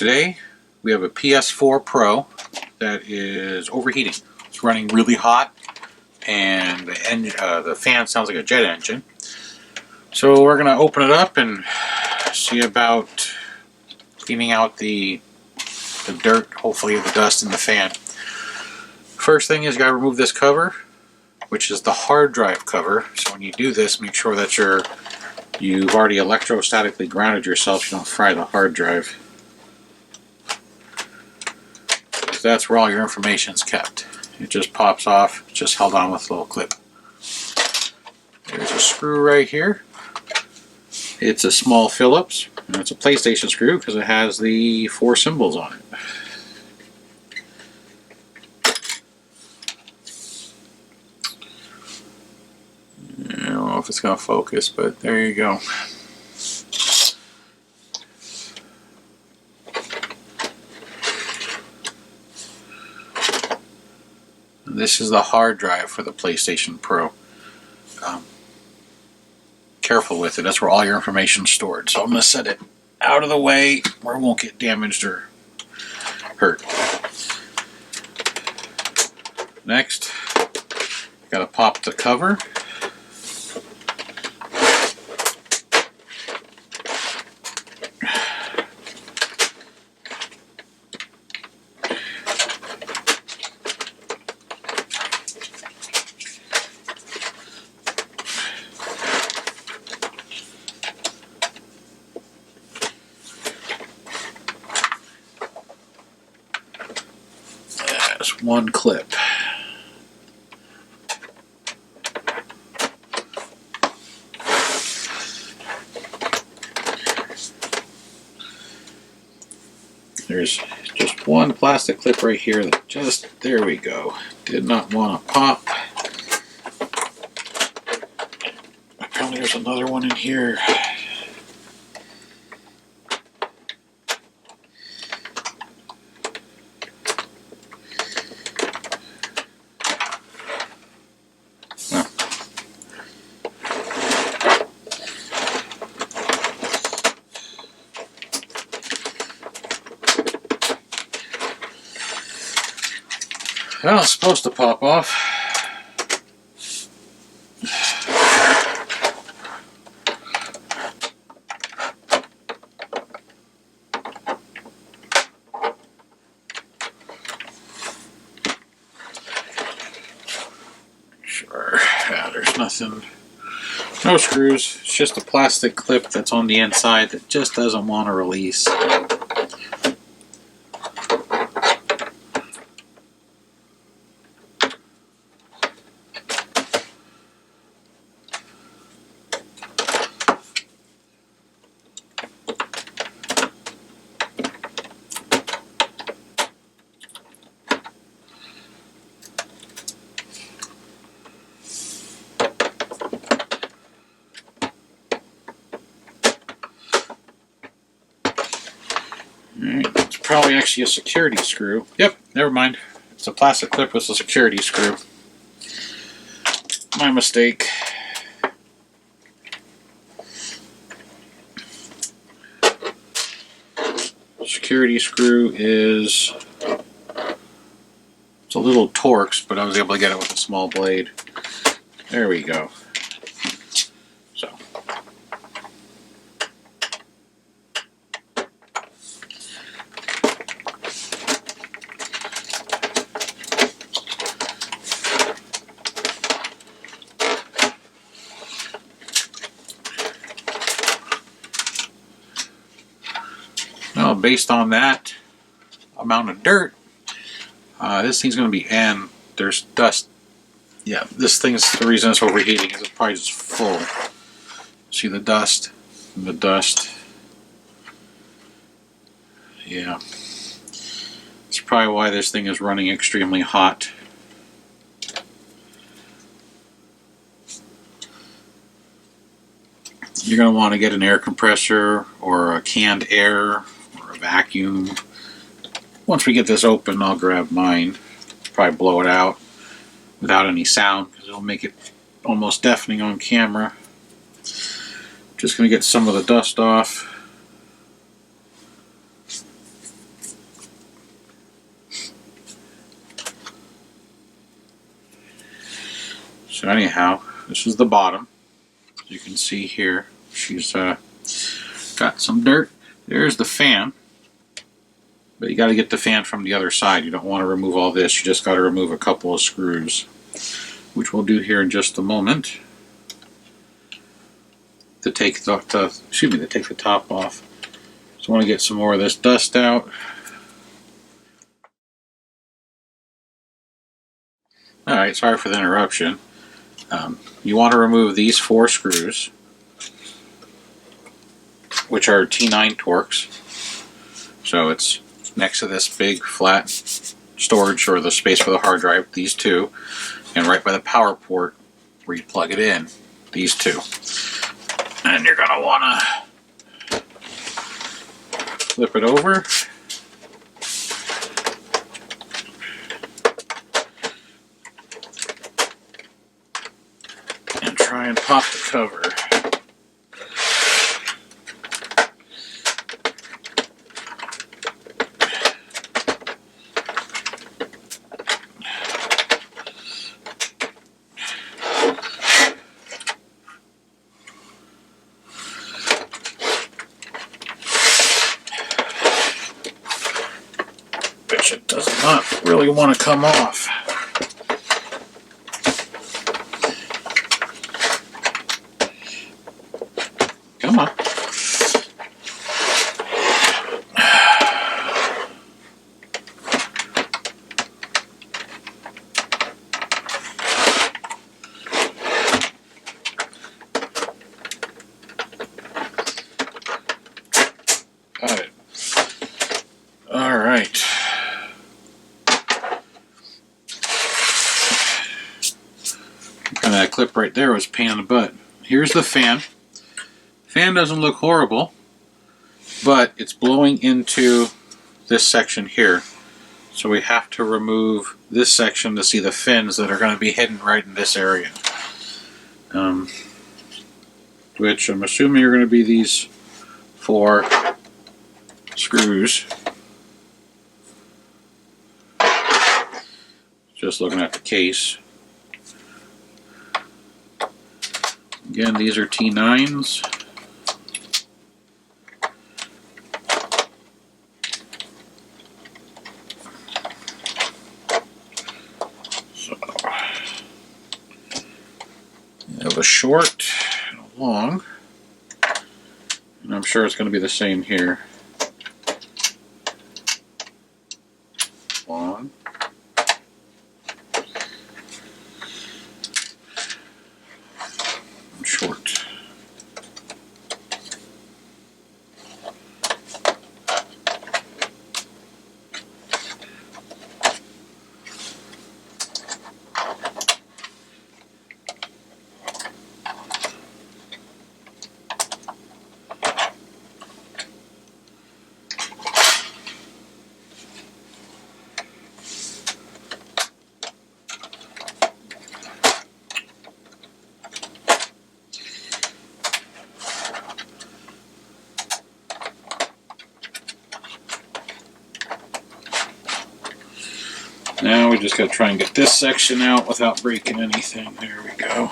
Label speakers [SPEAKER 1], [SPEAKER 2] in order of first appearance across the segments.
[SPEAKER 1] Today we have a PS4 Pro that is overheating. It's running really hot and the fan sounds like a jet engine. So we're going to open it up and see about cleaning out the dirt, hopefully the dust in the fan. First thing is you got to remove this cover, which is the hard drive cover. So when you do this, make sure that you've already electrostatically grounded yourself so you don't fry the hard drive. That's where all your information is kept. It just pops off. It's just held on with a little clip. There's a screw right here. It's a small Phillips, and it's a PlayStation screw because it has the 4 symbols on it. I don't know if it's going to focus, but there you go. This is the hard drive for the PlayStation Pro. Careful with it, that's where all your information is stored. So I'm going to set it out of the way where it won't get damaged or hurt. Next, got to pop the cover. One clip. There's just one plastic clip right here that there we go. Did not want to pop. Apparently there's another one in here. Well, it's supposed to pop off. Sure, yeah, there's nothing, no screws. It's just a plastic clip that's on the inside that just doesn't want to release. Alright, it's probably actually a security screw. Yep, never mind. It's a plastic clip with a security screw. My mistake. Security screw is... it's a little Torx, but I was able to get it with a small blade. There we go. So. Well, based on that amount of dirt, this thing's going to be, and there's dust. Yeah, this thing's, the reason it's overheating is it's probably just full. See the dust? And the dust. Yeah. That's probably why this thing is running extremely hot. You're going to want to get an air compressor or a canned air or a vacuum. Once we get this open, I'll grab mine. Probably blow it out without any sound because it'll make it almost deafening on camera. Just going to get some of the dust off. So anyhow, this is the bottom. As you can see here, she's got some dirt. There's the fan. But you got to get the fan from the other side. You don't want to remove all this. You just got to remove a couple of screws, which we'll do here in just a moment. To take the top off. So I want to get some more of this dust out. Alright, sorry for the interruption. You want to remove these 4 screws, which are T9 Torx. So it's next to this big flat storage or the space for the hard drive, these 2, and right by the power port where you plug it in, these 2. And you're going to want to flip it over. And try and pop the cover. Which it does not really want to come off. Come on. Got it. All right. And that clip right there was a pain in the butt. Here's the fan. Fan doesn't look horrible, but it's blowing into this section here. So we have to remove this section to see the fins that are going to be hidden right in this area. Which I'm assuming are going to be these 4 screws. Just looking at the case. Again, these are T9s. So, you have a short and a long. And I'm sure it's going to be the same here. Long. Short. Now we just got to try and get this section out without breaking anything. There we go.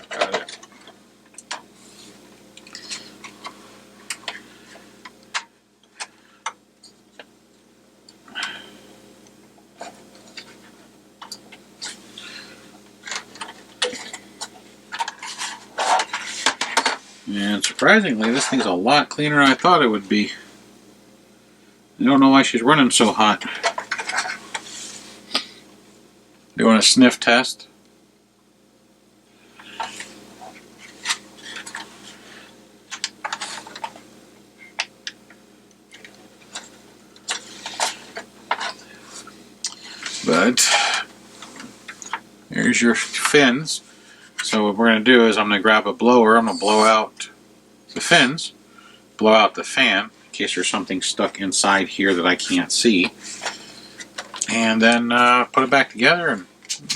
[SPEAKER 1] Got it. And surprisingly, this thing's a lot cleaner than I thought it would be. I don't know why she's running so hot. Doing a sniff test. But here's your fins. So what we're going to do is I'm going to grab a blower, I'm going to blow out the fins, blow out the fan, in case there's something stuck inside here that I can't see, and then put it back together and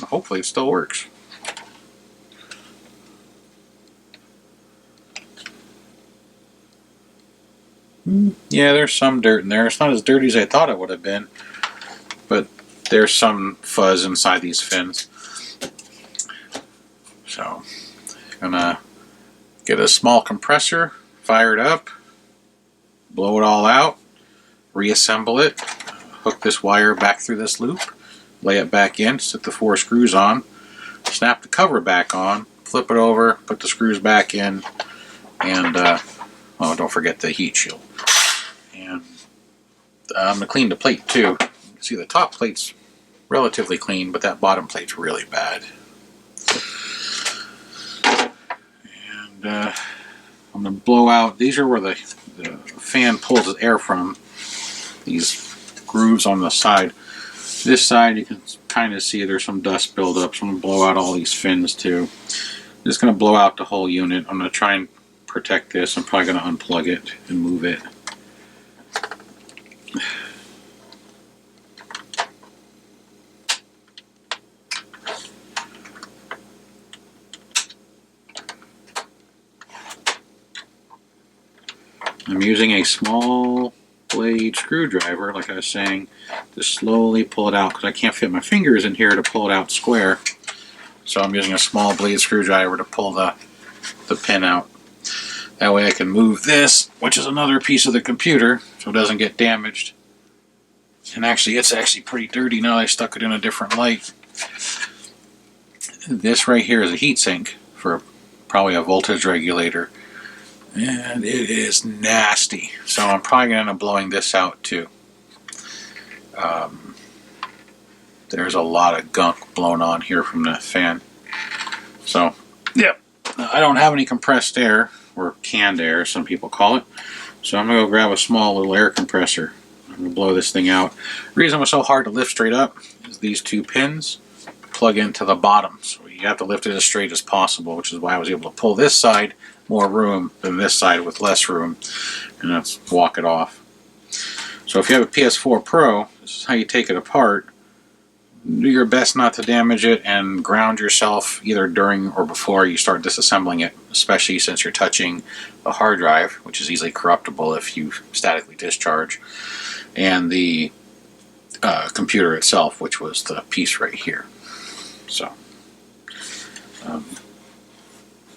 [SPEAKER 1] hopefully it still works. Yeah, there's some dirt in there. It's not as dirty as I thought it would have been, but there's some fuzz inside these fins. So, gonna get a small compressor, fire it up, blow it all out, reassemble it, hook this wire back through this loop, lay it back in, set the 4 screws on, snap the cover back on, flip it over, put the screws back in, and oh, don't forget the heat shield. And I'm going to clean the plate too. See, the top plate's relatively clean, but that bottom plate's really bad. And I'm going to blow out, these are where the fan pulls the air from, these grooves on the side. This side you can kind of see there's some dust buildup, so I'm going to blow out all these fins too. I'm just going to blow out the whole unit. I'm going to try and protect this. I'm probably going to unplug it and move it. I'm using a small blade screwdriver, like I was saying, to slowly pull it out because I can't fit my fingers in here to pull it out square. So I'm using a small blade screwdriver to pull the pin out. That way I can move this, which is another piece of the computer, so it doesn't get damaged. And actually, it's actually pretty dirty now that I stuck it in a different light. This right here is a heatsink for probably a voltage regulator. And it is nasty. So I'm probably going to end up blowing this out too. There's a lot of gunk blown on here from the fan. So, yeah. I don't have any compressed air, or canned air, some people call it. So I'm going to go grab a small little air compressor. I'm going to blow this thing out. The reason it was so hard to lift straight up is these 2 pins plug into the bottom. So you have to lift it as straight as possible, which is why I was able to pull this side more room than this side with less room, and that's walk it off. So if you have a PS4 Pro, this is how you take it apart. Do your best not to damage it and ground yourself either during or before you start disassembling it, especially since you're touching a hard drive, which is easily corruptible if you statically discharge, and the computer itself, which was the piece right here. So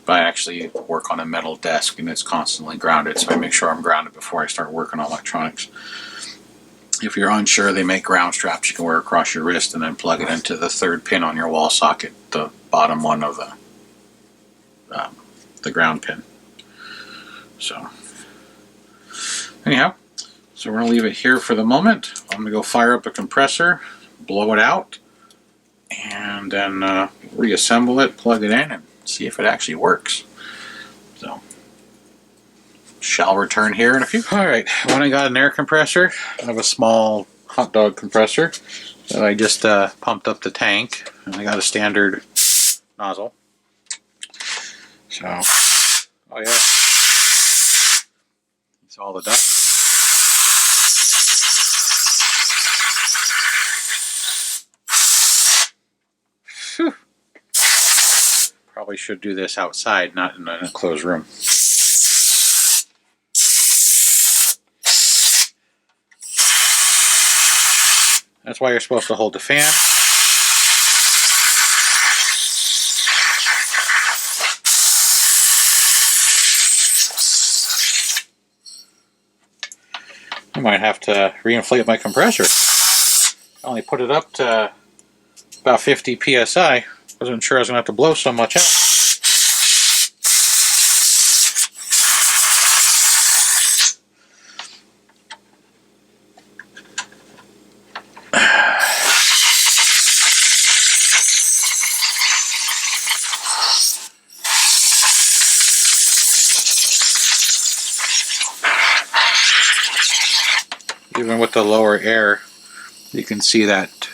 [SPEAKER 1] I actually work on a metal desk and it's constantly grounded, so I make sure I'm grounded before I start working on electronics. If you're unsure, they make ground straps you can wear across your wrist and then plug it into the 3rd pin on your wall socket, the bottom one of the ground pin. So anyhow, so we're going to leave it here for the moment. I'm going to go fire up a compressor, blow it out, and then reassemble it, plug it in, and see if it actually works. So, shall return here in a few. Alright, when I got an air compressor, I have a small hot dog compressor that I just pumped up the tank, and I got a standard nozzle. So, oh yeah, it's all the dust. Whew. Probably should do this outside, not in a closed room. That's why you're supposed to hold the fan. I might have to reinflate my compressor. I only put it up to about 50 psi. Wasn't sure I was going to have to blow so much out. Even with the lower air, you can see that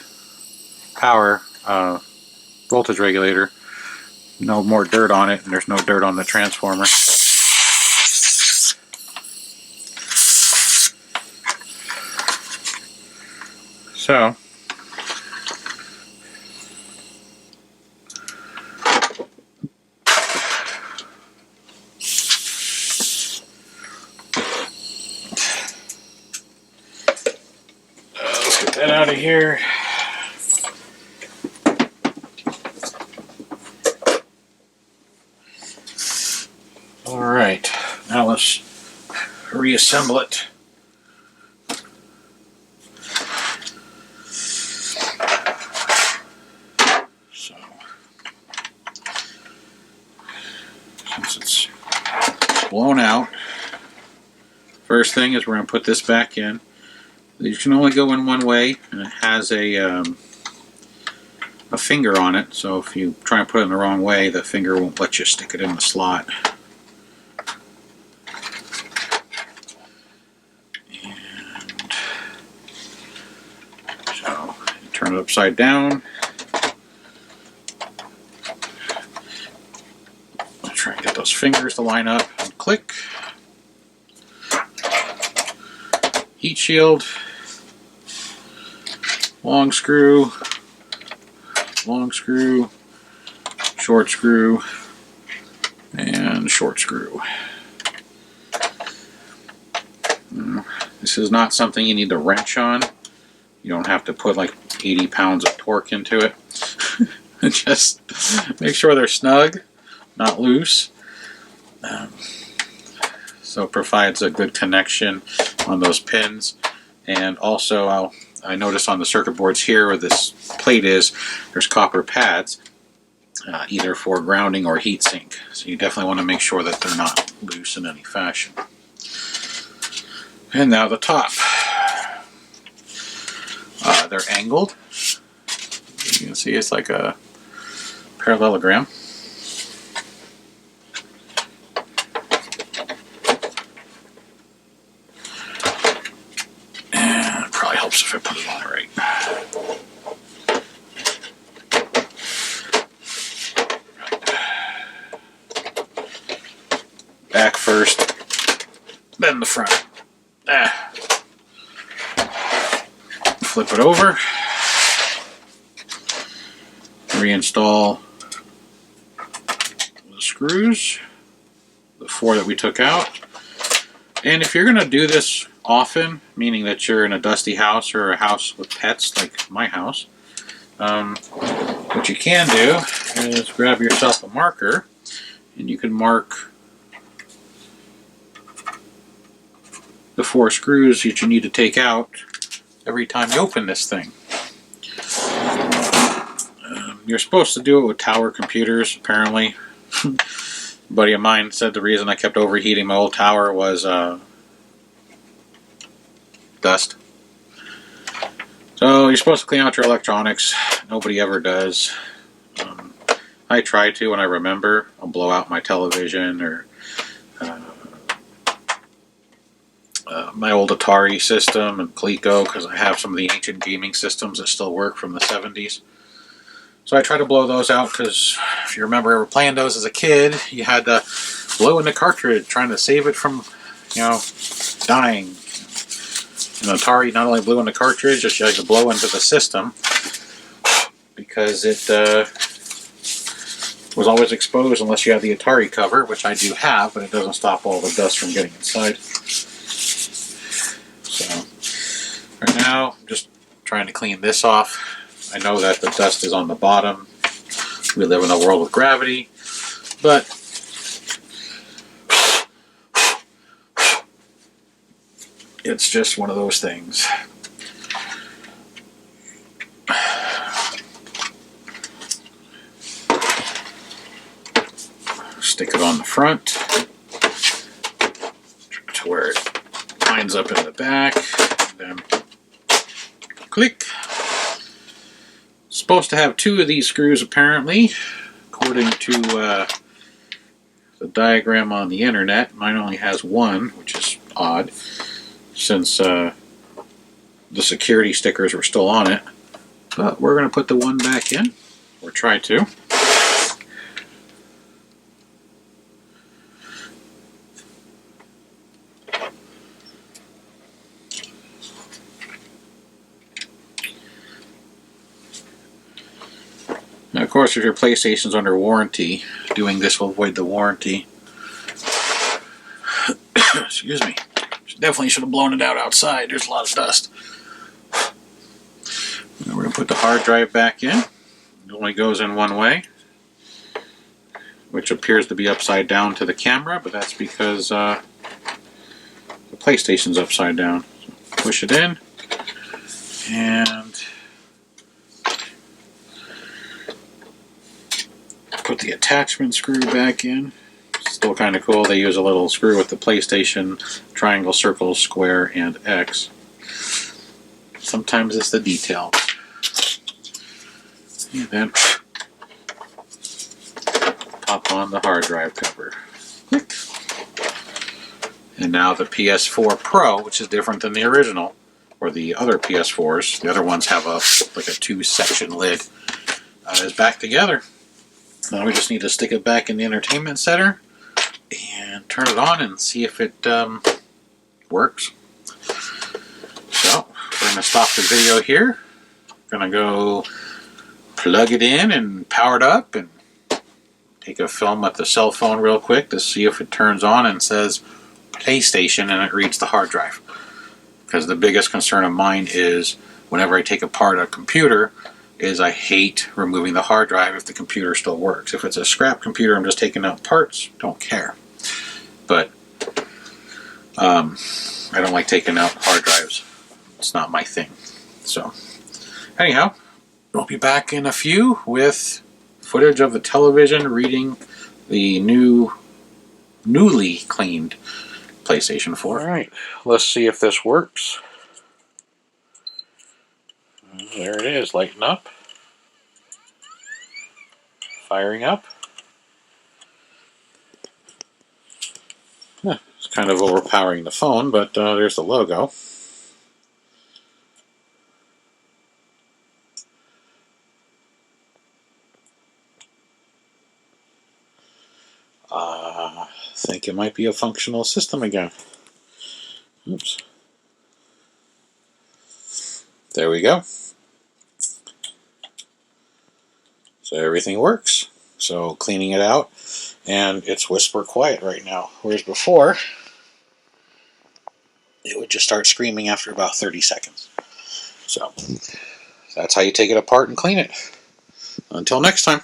[SPEAKER 1] power voltage regulator. No more dirt on it, and there's no dirt on the transformer. So, out of here. Alright, now let's reassemble it. So, since it's blown out, first thing is we're going to put this back in. You can only go in one way, and it has a finger on it, so if you try and put it in the wrong way, the finger won't let you stick it in the slot. And so, you turn it upside down. I'll try and get those fingers to line up and click. Heat shield. Long screw, short screw, and short screw. This is not something you need to wrench on. You don't have to put like 80 pounds of torque into it. Just make sure they're snug, not loose. So it provides a good connection on those pins. And also I noticed on the circuit boards here where this plate is, there's copper pads, either for grounding or heat sink. So you definitely want to make sure that they're not loose in any fashion. And now the top. They're angled. You can see it's like a parallelogram. If I put it on right. Back first, then the front. Flip it over. Reinstall the screws, the 4 that we took out. And if you're going to do this often, meaning that you're in a dusty house or a house with pets like my house, what you can do is grab yourself a marker and you can mark the 4 screws that you need to take out every time you open this thing. You're supposed to do it with tower computers, apparently. A buddy of mine said the reason I kept overheating my old tower was dust. So you're supposed to clean out your electronics. Nobody ever does. I try to when I remember. I'll blow out my television or my old Atari system and Coleco, because I have some of the ancient gaming systems that still work from the 70s. So I try to blow those out because if you remember ever playing those as a kid, you had to blow in the cartridge trying to save it from, dying. And Atari not only blew in the cartridge, you had to blow into the system because it was always exposed unless you have the Atari cover, which I do have, but it doesn't stop all the dust from getting inside. So right now, I'm just trying to clean this off. I know that the dust is on the bottom. We live in a world with gravity, but it's just one of those things. Stick it on the front to where it lines up in the back. Then click. Supposed to have 2 of these screws apparently, according to the diagram on the internet. Mine only has 1, which is odd, since the security stickers were still on it. But we're going to put the 1 back in, or try to. Now, of course, if your PlayStation's under warranty, doing this will void the warranty. Excuse me. Definitely should have blown it out outside. There's a lot of dust. Now we're going to put the hard drive back in. It only goes in one way, which appears to be upside down to the camera, but that's because the PlayStation's upside down. So push it in, and put the attachment screw back in. Still kind of cool. They use a little screw with the PlayStation, triangle, circle, square, and X. Sometimes it's the detail. And then pop on the hard drive cover. Click. And now the PS4 Pro, which is different than the original, or the other PS4s. The other ones have like a two-section lid. Is back together. Now we just need to stick it back in the entertainment center and turn it on and see if it works. So we're going to stop the video here. We're going to go plug it in and power it up and take a film with the cell phone real quick to see if it turns on and says PlayStation and it reads the hard drive. Because the biggest concern of mine is whenever I take apart a computer is I hate removing the hard drive if the computer still works. If it's a scrap computer, I'm just taking out parts, don't care. But I don't like taking out hard drives. It's not my thing. So anyhow, we'll be back in a few with footage of the television reading the newly cleaned PlayStation 4. Alright, let's see if this works. There it is, lighting up. Firing up. It's kind of overpowering the phone, but there's the logo. I think it might be a functional system again. Oops. There we go. So everything works. So cleaning it out, and it's whisper quiet right now. Whereas before, it would just start screaming after about 30 seconds. So that's how you take it apart and clean it. Until next time.